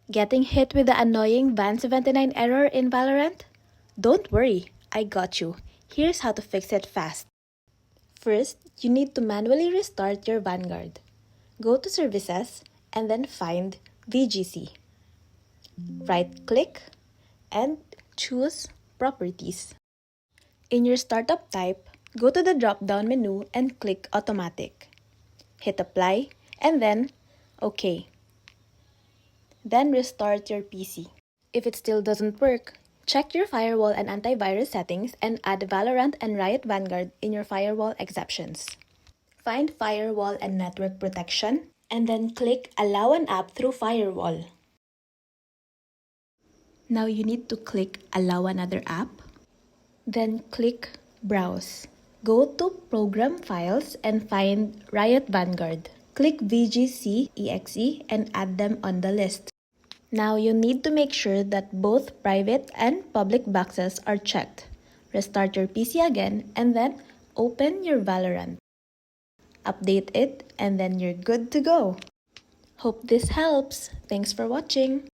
Getting hit with the annoying Van79 error in Valorant? Don't worry, I got you. Here's how to fix it fast. First, you need to manually restart your Vanguard. Go to Services and then find VGC. Right-click and choose Properties. In your startup type, go to the drop-down menu and click Automatic. Hit Apply and then OK. Then restart your PC. If it still doesn't work, check your firewall and antivirus settings and add Valorant and Riot Vanguard in your firewall exceptions. Find Firewall and Network Protection and then click Allow an app through Firewall. Now you need to click Allow another app. Then click Browse. Go to Program Files and find Riot Vanguard. Click VGC exe and add them on the list. Now you need to make sure that both private and public boxes are checked. Restart your PC again and then open your Valorant. Update it and then you're good to go. Hope this helps. Thanks for watching.